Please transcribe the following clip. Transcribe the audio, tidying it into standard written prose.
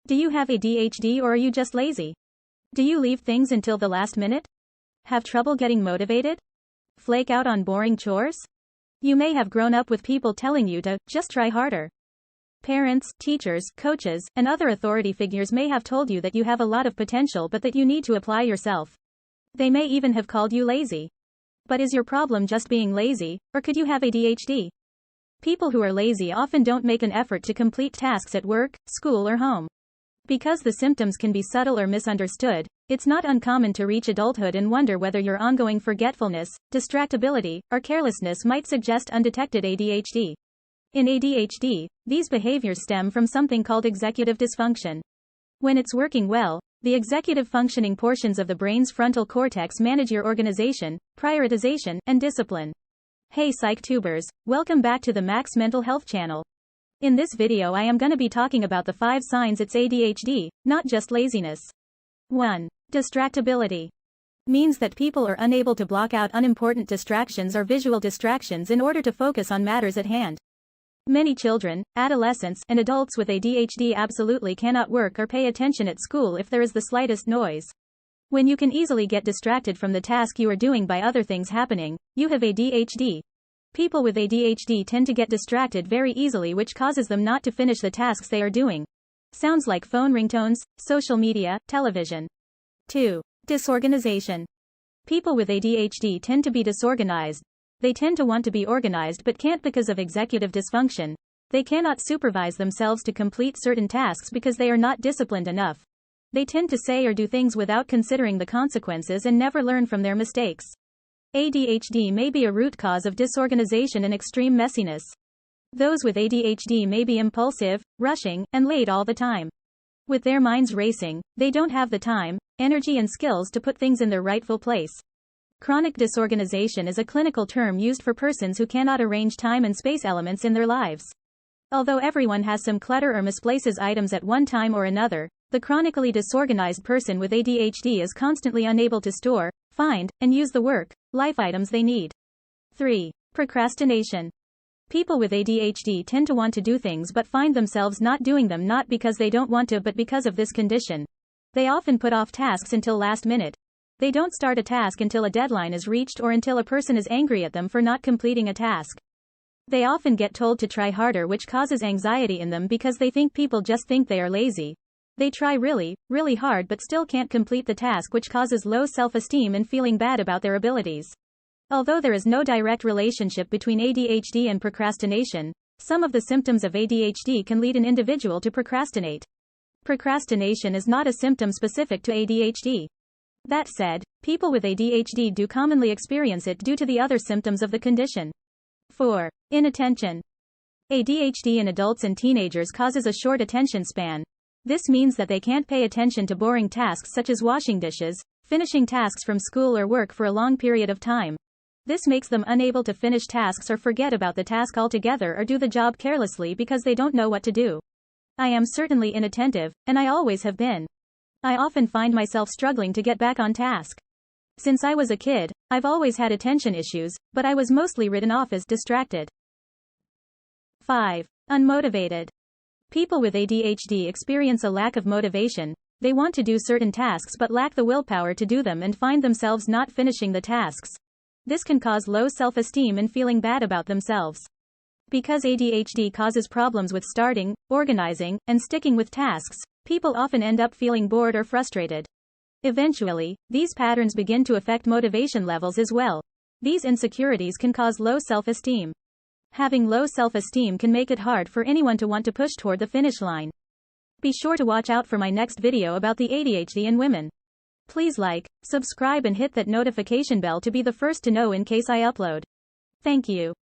Do you have ADHD or are you just lazy? Do you leave things until the last minute? Have trouble getting motivated? Flake out on boring chores? You may have grown up with people telling you to just try harder. Parents, teachers, coaches, and other authority figures may have told you that you have a lot of potential but that you need to apply yourself. They may even have called you lazy. But is your problem just being lazy, or could you have ADHD? People who are lazy often don't make an effort to complete tasks at work, school, or home. Because the symptoms can be subtle or misunderstood, it's not uncommon to reach adulthood and wonder whether your ongoing forgetfulness, distractibility, or carelessness might suggest undetected ADHD. In ADHD, these behaviors stem from something called executive dysfunction. When it's working well, the executive functioning portions of the brain's frontal cortex manage your organization, prioritization, and discipline. Hey PsychTubers, welcome back to the Max Mental Health channel. In this video I am gonna be talking about the 5 signs it's ADHD, not just laziness. 1. Distractibility. Means that people are unable to block out unimportant distractions or visual distractions in order to focus on matters at hand. Many children, adolescents, and adults with ADHD absolutely cannot work or pay attention at school if there is the slightest noise. When you can easily get distracted from the task you are doing by other things happening, you have ADHD. People with ADHD tend to get distracted very easily, which causes them not to finish the tasks they are doing. Sounds like phone ringtones, social media, television. 2. Disorganization. People with ADHD tend to be disorganized. They tend to want to be organized but can't because of executive dysfunction. They cannot supervise themselves to complete certain tasks because they are not disciplined enough. They tend to say or do things without considering the consequences and never learn from their mistakes. ADHD may be a root cause of disorganization and extreme messiness. Those with ADHD may be impulsive, rushing, and late all the time. With their minds racing, they don't have the time, energy, and skills to put things in their rightful place. Chronic disorganization is a clinical term used for persons who cannot arrange time and space elements in their lives. Although everyone has some clutter or misplaces items at one time or another, the chronically disorganized person with ADHD is constantly unable to store, find, and use the life items they need. 3. Procrastination. People with ADHD tend to want to do things but find themselves not doing them, not because they don't want to but because of this condition. They often put off tasks until last minute. They don't start a task until a deadline is reached or until a person is angry at them for not completing a task. They often get told to try harder, which causes anxiety in them because they think people just think they are lazy. They try really, really hard but still can't complete the task, which causes low self-esteem and feeling bad about their abilities. Although there is no direct relationship between ADHD and procrastination, some of the symptoms of ADHD can lead an individual to procrastinate. Procrastination is not a symptom specific to ADHD. That said, people with ADHD do commonly experience it due to the other symptoms of the condition. 4. Inattention. ADHD in adults and teenagers causes a short attention span. This means that they can't pay attention to boring tasks such as washing dishes, finishing tasks from school or work for a long period of time. This makes them unable to finish tasks or forget about the task altogether or do the job carelessly because they don't know what to do. I am certainly inattentive, and I always have been. I often find myself struggling to get back on task. Since I was a kid, I've always had attention issues, but I was mostly written off as distracted. 5. Unmotivated. People with ADHD experience a lack of motivation. They want to do certain tasks but lack the willpower to do them and find themselves not finishing the tasks. This can cause low self-esteem and feeling bad about themselves. Because ADHD causes problems with starting, organizing, and sticking with tasks, people often end up feeling bored or frustrated. Eventually, these patterns begin to affect motivation levels as well. These insecurities can cause low self-esteem. Having low self-esteem can make it hard for anyone to want to push toward the finish line. Be sure to watch out for my next video about the ADHD in women. Please like, subscribe and hit that notification bell to be the first to know in case I upload. Thank you.